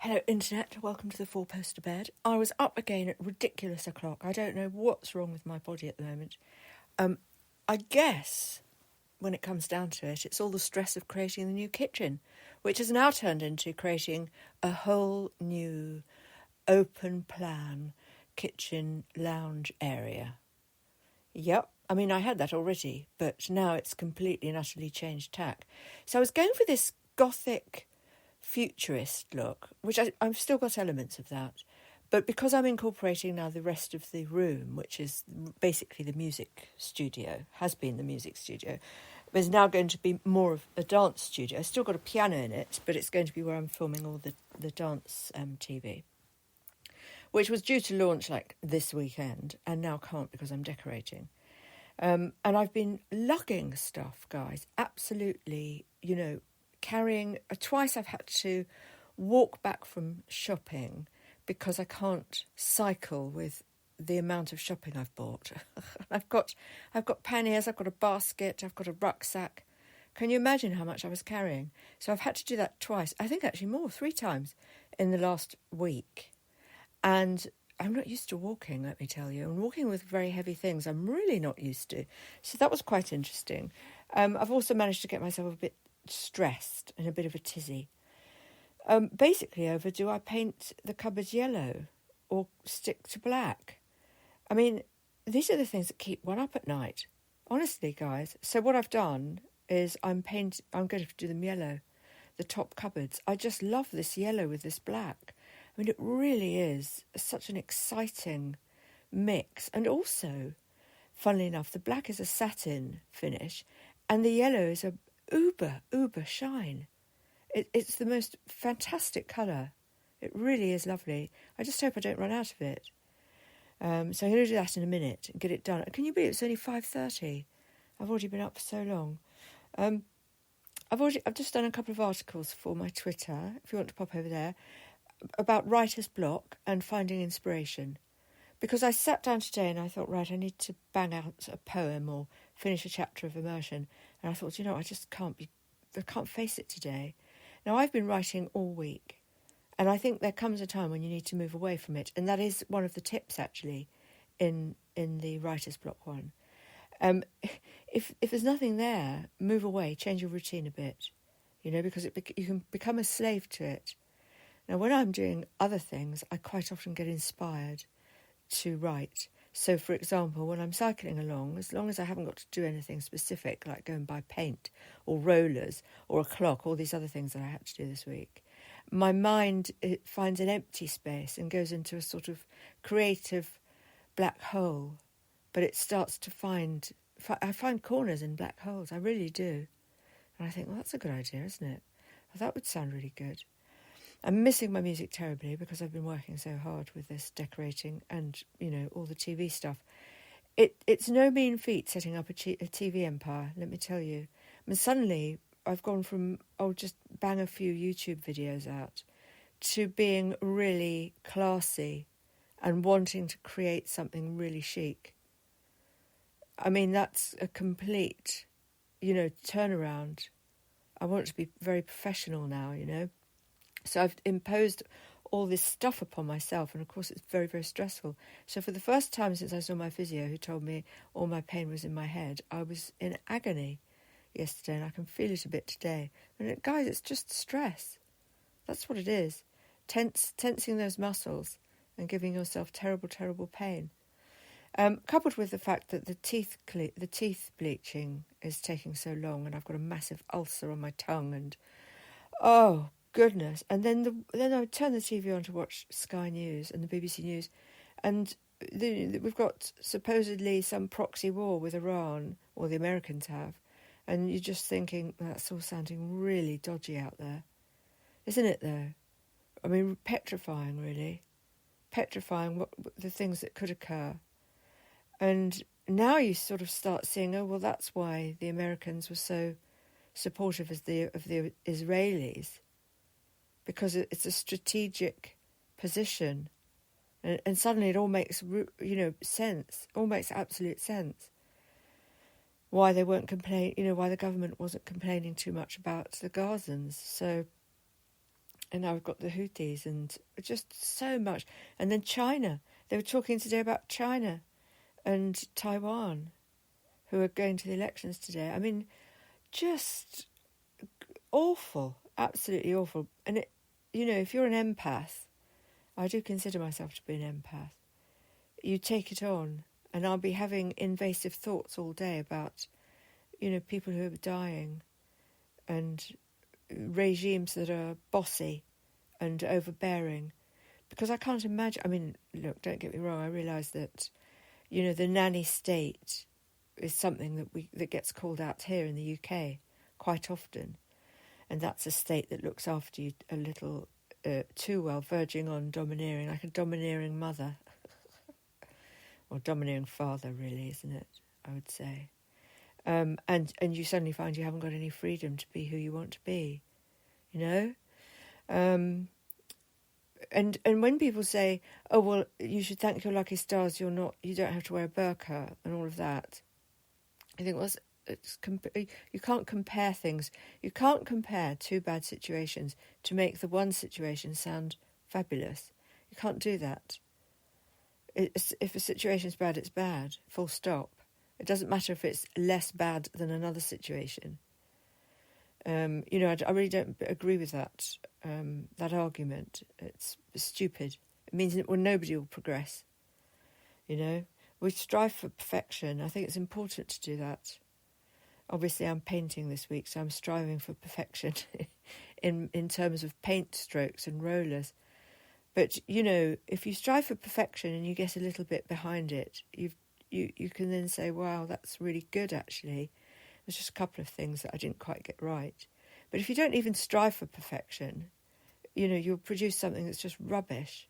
Hello, Internet. Welcome to the Four Poster Bed. I was up again at ridiculous o'clock. I don't know what's wrong with my body at the moment. I guess, when it comes down to it, it's all the stress of creating the new kitchen, which has now turned into creating a whole new open plan kitchen lounge area. Yep. I mean, I had that already, but now it's completely and utterly changed tack. So I was going for this gothic futurist look, which I've still got elements of that, but because I'm incorporating now the rest of the room, which is basically the music studio, has been the music studio, there's now going to be more of a dance studio. I've still got a piano in it, but it's going to be where I'm filming all the dance TV, which was due to launch like this weekend and now can't because I'm decorating. And I've been lugging stuff, guys, absolutely, carrying. Twice I've had to walk back from shopping because I can't cycle with the amount of shopping I've bought. I've got panniers, I've got a basket, I've got a rucksack. Can you imagine how much I was carrying? So I've had to do that twice. I think actually more, 3 times in the last week. And I'm not used to walking, let me tell you. And walking with very heavy things, I'm really not used to. So that was quite interesting. I've also managed to get myself a bit stressed and a bit of a tizzy. Basically over, do I paint the cupboards yellow or stick to black? I mean, these are the things that keep one up at night. Honestly, guys. So what I've done is I'm going to do them yellow, the top cupboards. I just love this yellow with this black. I mean, it really is such an exciting mix. And also, funnily enough, the black is a satin finish and the yellow is a uber shine. It's the most fantastic colour. It really is lovely. I just hope I don't run out of it. So I'm going to do that in a minute and get it done. Can you believe it's only 5:30? I've already been up for so long. I've just done a couple of articles for my Twitter, if you want to pop over there, about writer's block and finding inspiration. Because I sat down today and I thought, right, I need to bang out a poem or finish a chapter of immersion. And I thought, I just I can't face it today. Now, I've been writing all week. And I think there comes a time when you need to move away from it. And that is one of the tips, actually, in the writer's block one. If there's nothing there, move away, change your routine a bit, because you can become a slave to it. Now, when I'm doing other things, I quite often get inspired to write. So, for example, when I'm cycling along, as long as I haven't got to do anything specific, like go and buy paint or rollers or a clock, all these other things that I had to do this week, my mind finds an empty space and goes into a sort of creative black hole. But it starts to I find corners in black holes, I really do. And I think, well, that's a good idea, isn't it? Well, that would sound really good. I'm missing my music terribly because I've been working so hard with this decorating and, all the TV stuff. It's no mean feat setting up a TV empire, let me tell you. I mean, suddenly I've gone from, just bang a few YouTube videos out to being really classy and wanting to create something really chic. I mean, that's a complete, turnaround. I want to be very professional now, So I've imposed all this stuff upon myself, and of course it's very, very stressful. So for the first time since I saw my physio, who told me all my pain was in my head, I was in agony yesterday, and I can feel it a bit today. And guys, it's just stress. That's what it is. Tensing those muscles and giving yourself terrible, terrible pain. Coupled with the fact that the teeth bleaching is taking so long, and I've got a massive ulcer on my tongue, and oh goodness! And then I would turn the TV on to watch Sky News and the BBC News, and we've got supposedly some proxy war with Iran, or the Americans have, and you're just thinking that's all sounding really dodgy out there, isn't it? Though, I mean, petrifying, really, petrifying. The things that could occur. And now you sort of start seeing, oh, well, that's why the Americans were so supportive of the Israelis, because it's a strategic position. And suddenly it all makes, sense, all makes absolute sense. Why they weren't why the government wasn't complaining too much about the Gazans. So And now we've got the Houthis and just so much. And then China. They were talking today about China and Taiwan, who are going to the elections today. I mean, just awful, absolutely awful. And, if you're an empath, I do consider myself to be an empath, you take it on. And I'll be having invasive thoughts all day about, people who are dying and regimes that are bossy and overbearing. Because I can't imagine, I mean, look, don't get me wrong, I realise that, the nanny state is something that gets called out here in the UK quite often. And that's a state that looks after you a little too well, verging on domineering, like a domineering mother. Or domineering father, really, isn't it? I would say. And you suddenly find you haven't got any freedom to be who you want to be, And when people say, "Oh well, you should thank your lucky stars, you don't have to wear a burqa," and all of that, I think, well, you can't compare things. You can't compare two bad situations to make the one situation sound fabulous. You can't do that. If a situation's bad, it's bad, full stop. It doesn't matter if it's less bad than another situation. I really don't agree with that argument. It's stupid. It means that nobody will progress. We strive for perfection. I think it's important to do that. Obviously, I'm painting this week, so I'm striving for perfection in terms of paint strokes and rollers. But, if you strive for perfection and you get a little bit behind it, you can then say, wow, that's really good, actually. There's just a couple of things that I didn't quite get right. But if you don't even strive for perfection, you'll produce something that's just rubbish.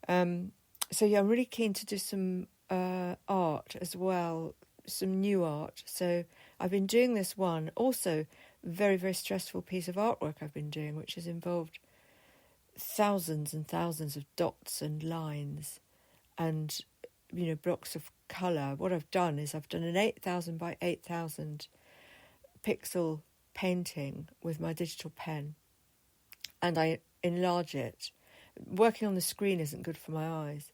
I'm really keen to do some art as well, some new art. So I've been doing this one, also very, very stressful piece of artwork I've been doing, which has involved thousands and thousands of dots and lines and, blocks of colour. What I've done is I've done an 8,000 by 8,000 pixel painting with my digital pen, and I enlarge it. Working on the screen isn't good for my eyes,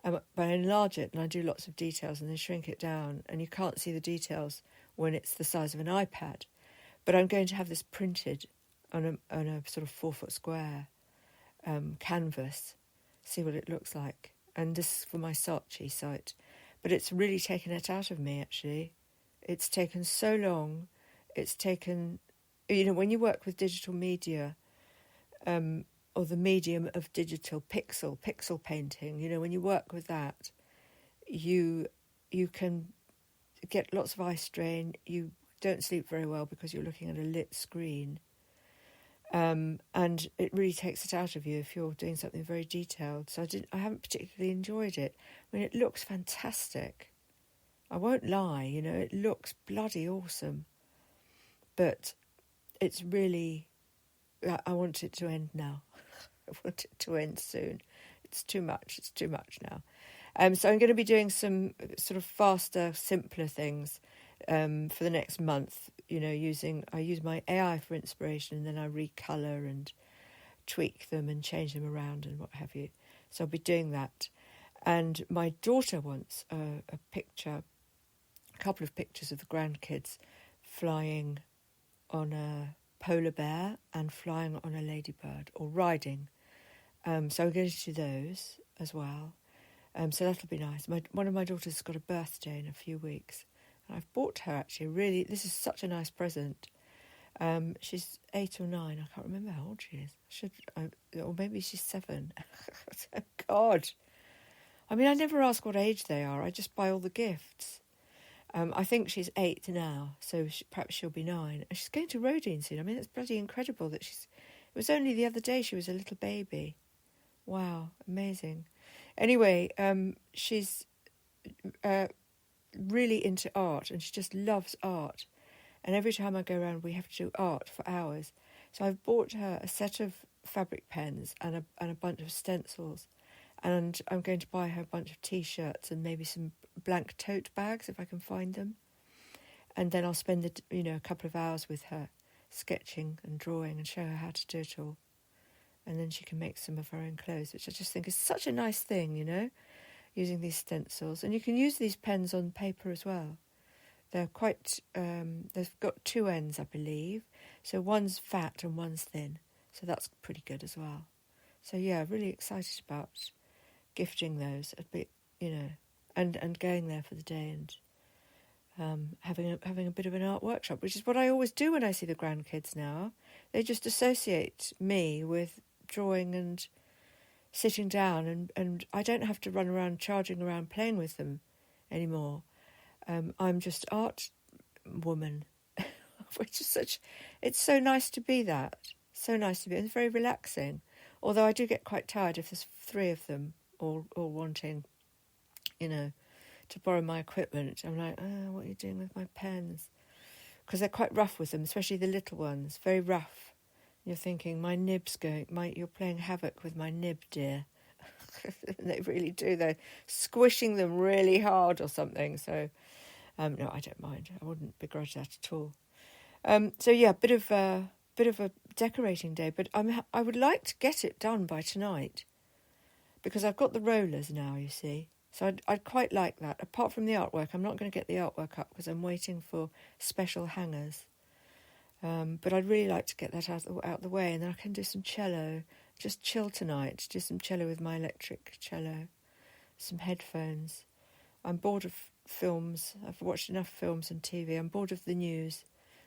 but I enlarge it and I do lots of details and then shrink it down, and you can't see the details when it's the size of an iPad. But I'm going to have this printed on a sort of 4-foot square canvas, see what it looks like. And this is for my Saatchi site. But it's really taken it out of me, actually. It's taken so long. It's taken, when you work with digital media, or the medium of digital pixel painting, when you work with that, you can get lots of eye strain. You don't sleep very well because you're looking at a lit screen. And it really takes it out of you if you're doing something very detailed. So I haven't particularly enjoyed it. I mean, it looks fantastic. I won't lie, it looks bloody awesome. But it's really, I want it to end now. I want it to end soon. It's too much now. So I'm going to be doing some sort of faster, simpler things for the next month. I use my AI for inspiration, and then I recolour and tweak them and change them around and what have you. So I'll be doing that. And my daughter wants a couple of pictures of the grandkids flying on a polar bear and flying on a ladybird, or riding. So we're going to do those as well. So that'll be nice. One of my daughters has got a birthday in a few weeks. And I've bought her, actually, this is such a nice present. She's 8 or 9. I can't remember how old she is. Or maybe she's 7. God. I mean, I never ask what age they are. I just buy all the gifts. I think she's 8 now, so perhaps she'll be 9. And she's going to Rodine soon. I mean, it's bloody incredible that it was only the other day she was a little baby. Wow, amazing. Anyway, she's really into art, and she just loves art. And every time I go around, we have to do art for hours. So I've bought her a set of fabric pens and a bunch of stencils. And I'm going to buy her a bunch of T-shirts and maybe some blank tote bags if I can find them. And then I'll spend a couple of hours with her sketching and drawing and show her how to do it all. and then she can make some of her own clothes, which I just think is such a nice thing, using these stencils. And you can use these pens on paper as well. They're quite, they've got two ends, I believe. So one's fat and one's thin. So that's pretty good as well. So yeah, really excited about gifting those a bit, and going there for the day and having a bit of an art workshop, which is what I always do when I see the grandkids now. They just associate me with drawing and sitting down, and I don't have to run around charging around playing with them anymore. I'm just art woman, which is it's so nice to be that. So nice to be. It's very relaxing. Although I do get quite tired if there's three of them all wanting, to borrow my equipment. I'm like, what are you doing with my pens? Because they're quite rough with them, especially the little ones, very rough. You're thinking, my nib's you're playing havoc with my nib, dear. They really do. They're squishing them really hard or something. So, no, I don't mind. I wouldn't begrudge that at all. So yeah, bit of a decorating day, but I would like to get it done by tonight, because I've got the rollers now, you see. So I'd quite like that. Apart from the artwork, I'm not going to get the artwork up because I'm waiting for special hangers. But I'd really like to get that out the way, and then I can do some cello. Just chill tonight, do some cello with my electric cello, some headphones. I'm bored of films. I've watched enough films and TV. I'm bored of the news.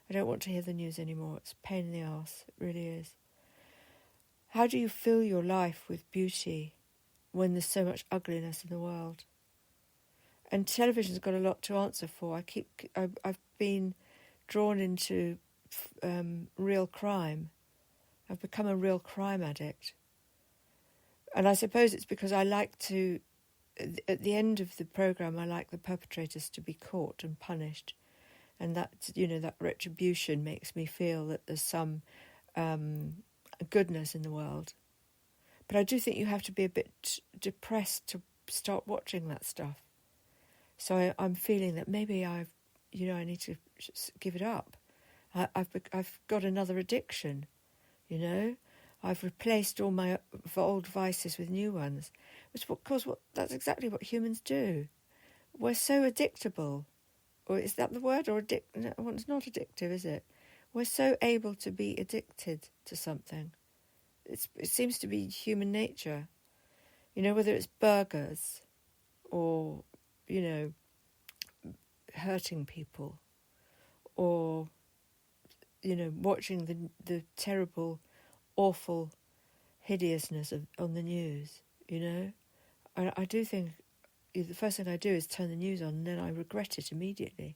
I don't want to hear the news anymore. It's a pain in the arse. It really is. How do you fill your life with beauty when there's so much ugliness in the world? And television's got a lot to answer for. I've been drawn into real crime. I've become a real crime addict. And I suppose it's because I like to, at the end of the programme, I like the perpetrators to be caught and punished. And that, that retribution makes me feel that there's some goodness in the world. But I do think you have to be a bit depressed to start watching that stuff. So I'm feeling that maybe I need to give it up. I've got another addiction, I've replaced all my old vices with new ones, that's exactly what humans do. We're so addictable. Or is that the word? Or no, it's not addictive, is it? We're so able to be addicted to something. It seems to be human nature. Whether it's burgers or, hurting people or, watching the terrible, awful hideousness on the news, I do think the first thing I do is turn the news on, and then I regret it immediately.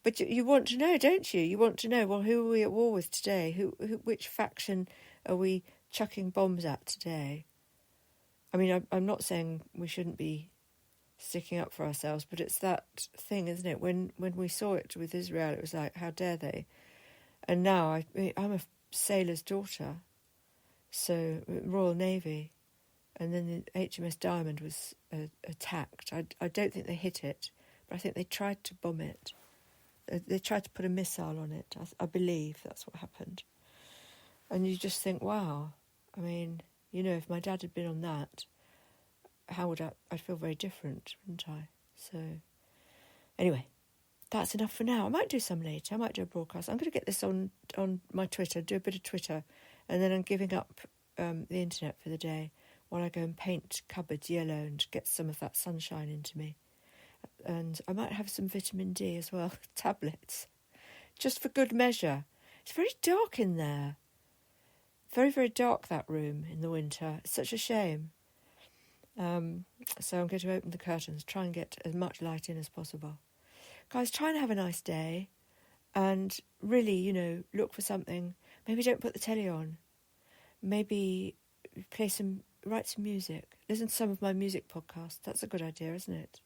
But you want to know, don't you? You want to know, well, who are we at war with today? Which faction are we chucking bombs at today? I mean, I'm not saying we shouldn't be sticking up for ourselves, but it's that thing, isn't it? When we saw it with Israel, it was like, how dare they? And now I'm a sailor's daughter, so Royal Navy, and then the HMS Diamond was attacked. I don't think they hit it, but I think they tried to bomb it. They tried to put a missile on it. I believe that's what happened. And you just think, wow, I mean, if my dad had been on that, how would I'd feel very different, wouldn't I? So, anyway, that's enough for now. I might do some later. I might do a broadcast. I'm going to get this on my Twitter, do a bit of Twitter, and then I'm giving up the internet for the day while I go and paint cupboards yellow and get some of that sunshine into me. And I might have some vitamin D as well, tablets, just for good measure. It's very dark in there. Very, very dark, that room, in the winter. It's such a shame. So I'm going to open the curtains, try and get as much light in as possible. Guys, try and have a nice day. And really, look for something. Maybe don't put the telly on. Maybe write some music. Listen to some of my music podcasts. That's a good idea, isn't it?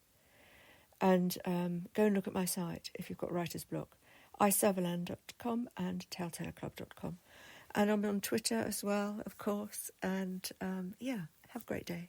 And go and look at my site if you've got writer's block. iServalan.com and telltaleclub.com. And I'm on Twitter as well, of course. And have a great day.